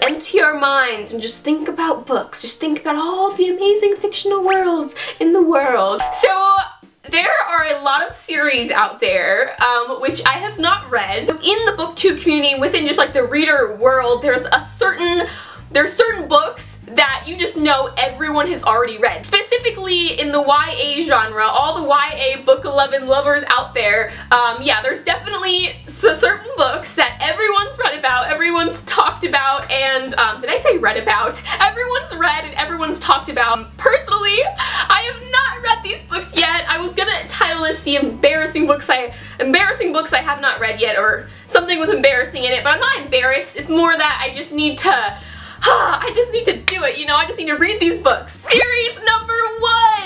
empty our minds and just think about books. Just think about all the amazing fictional worlds in the world. So there are a lot of series out there, which I have not read. In the booktube community, within just like the reader world, there's certain books that you just know everyone has already read. Specifically in the YA genre, all the YA book 11 lovers out there, yeah, there's definitely certain books that everyone's read about, everyone's talked about, and, did I say read about? Everyone's read and everyone's talked about. Personally, I have not read these books yet. I was gonna title this the embarrassing books I have not read yet, or something with embarrassing in it, but I'm not embarrassed. It's more that I just need to do it, you know, I just need to read these books. Series number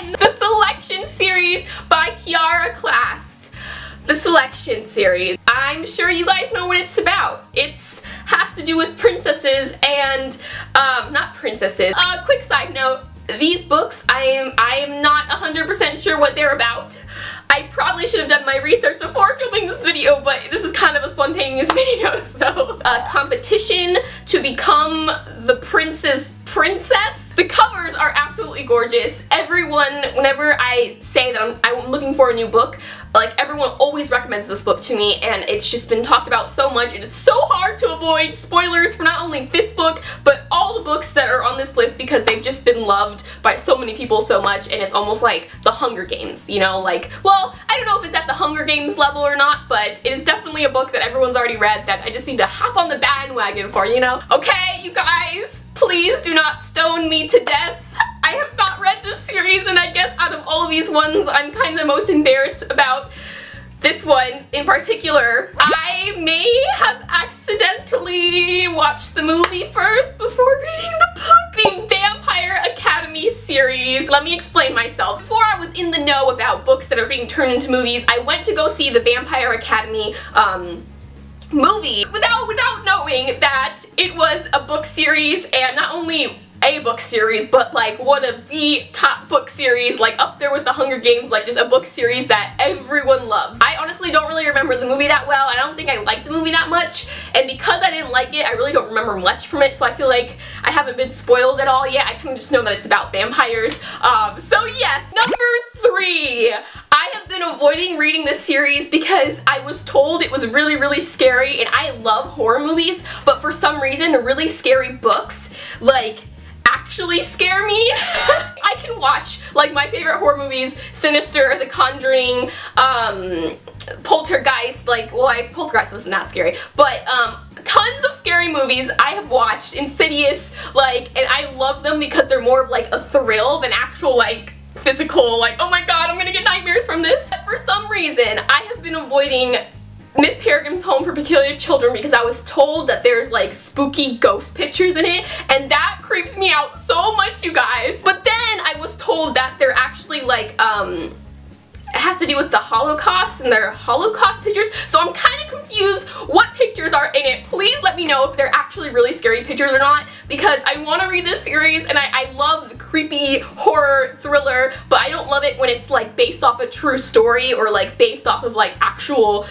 1! The Selection series by Kiara Class. The Selection series. I'm sure you guys know what it's about. Has to do with princesses and, not princesses. Quick side note, these books, I am not 100% sure what they're about. I probably should have done my research before filming this video, but this is kind of a spontaneous video, so. A competition to become the prince's princess. The covers are absolutely gorgeous. Everyone, whenever I say that I'm looking for a new book, like everyone always recommends this book to me, and it's just been talked about so much, and it's so hard to avoid spoilers for not only this book, but all the books that are on this list because they've just been loved by so many people so much, and it's almost like the Hunger Games, you know, like, well, I don't know if it's at the Hunger Games level or not, but it is definitely a book that everyone's already read that I just need to hop on the bandwagon for, you know? Okay, you guys, please do not stone me to death. I have not read this series, and I guess out of all of these ones, I'm kind of the most embarrassed about this one in particular. I may have accidentally watched the movie first before reading the book. The Vampire Academy series. Let me explain myself. Before I was in the know about books that are being turned into movies, I went to go see the Vampire Academy movie without knowing that it was a book series, and not only a book series, but like one of the top book series, like up there with the Hunger Games, like just a book series that everyone loves. I honestly don't really remember the movie that well. I don't think I liked the movie that much, and because I didn't like it, I really don't remember much from it, so I feel like I haven't been spoiled at all yet. I kind of just know that it's about vampires. So yes, number 3. I have been avoiding reading this series because I was told it was really, really scary, and I love horror movies, but for some reason, really scary books, like, actually scare me. I can watch, like, my favorite horror movies, Sinister, The Conjuring, Poltergeist, like, well, Poltergeist wasn't that scary, but, tons of scary movies I have watched, Insidious, like, and I love them because they're more of, like, a thrill than actual, like, physical, like, oh my god, I'm gonna get nightmares from this. For some reason, I have been avoiding Miss Peregrine's Home for Peculiar Children because I was told that there's like spooky ghost pictures in it, and that creeps me out so much, you guys. But then I was told that they're actually like, it has to do with the Holocaust, and they're Holocaust pictures, so I'm kind of confused what pictures are in it. Please let me know if they're actually really scary pictures or not, because I want to read this series, and I love the creepy horror thriller, but I don't love it when it's like based off a true story or like based off of like actual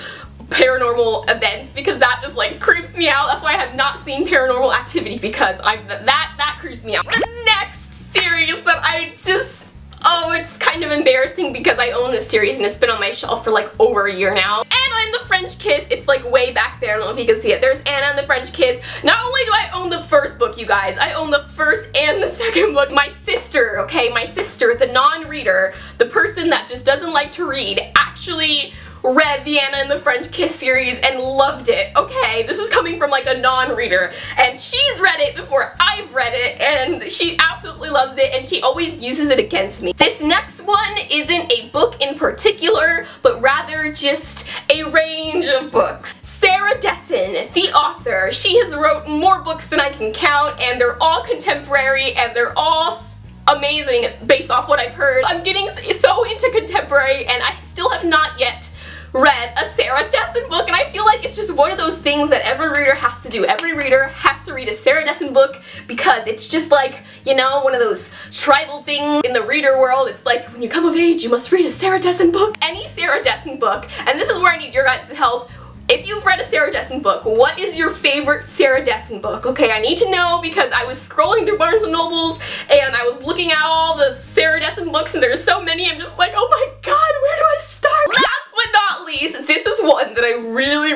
paranormal events, because that just like creeps me out. That's why I have not seen Paranormal Activity, because that creeps me out. The next series that I just, oh, it's kind of embarrassing because I own this series and it's been on my shelf for like over a year now. Anna and the French Kiss, it's like way back there, I don't know if you can see it. There's Anna and the French Kiss. Not only do I own the first book, you guys, I own the first and the second book. My sister, okay, my sister, the non-reader, the person that just doesn't like to read, actually read the Anna and the French Kiss series and loved it. Okay, this is coming from like a non-reader, and she's read it before I've read it, and she absolutely loves it, and she always uses it against me. This next one isn't a book in particular, but rather just a range of books. Sarah Dessen, the author, she has wrote more books than I can count, and they're all contemporary, and they're all amazing based off what I've heard. I'm getting so into contemporary, and I still have not yet read a Sarah Dessen book, and I feel like it's just one of those things that every reader has to do. Every reader has to read a Sarah Dessen book because it's just like, you know, one of those tribal things in the reader world. It's like, when you come of age, you must read a Sarah Dessen book. Any Sarah Dessen book, and this is where I need your guys' help. If you've read a Sarah Dessen book, what is your favorite Sarah Dessen book? Okay, I need to know because I was scrolling through Barnes & Nobles and I was looking at all the Sarah Dessen books and there's so many, I'm just like, oh my god, where do I start? Last but not least, this is one that I really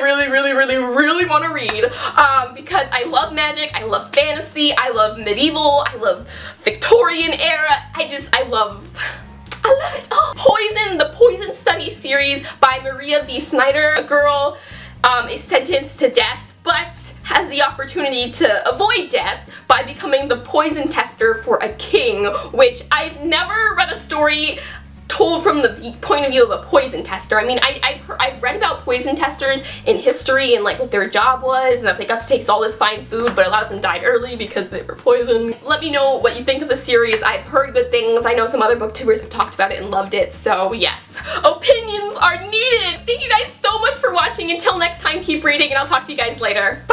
want to read because I love magic, I love fantasy, I love medieval, I love Victorian era, I love it all. Poison, the Poison Study series by Maria V. Snyder. A girl is sentenced to death but has the opportunity to avoid death by becoming the poison tester for a king, which I've never read a story told from the point of view of a poison tester. I mean, I've read about poison testers in history and like what their job was and that they got to taste all this fine food, but a lot of them died early because they were poisoned. Let me know what you think of the series. I've heard good things. I know some other booktubers have talked about it and loved it, so yes, opinions are needed. Thank you guys so much for watching. Until next time, keep reading and I'll talk to you guys later. Bye!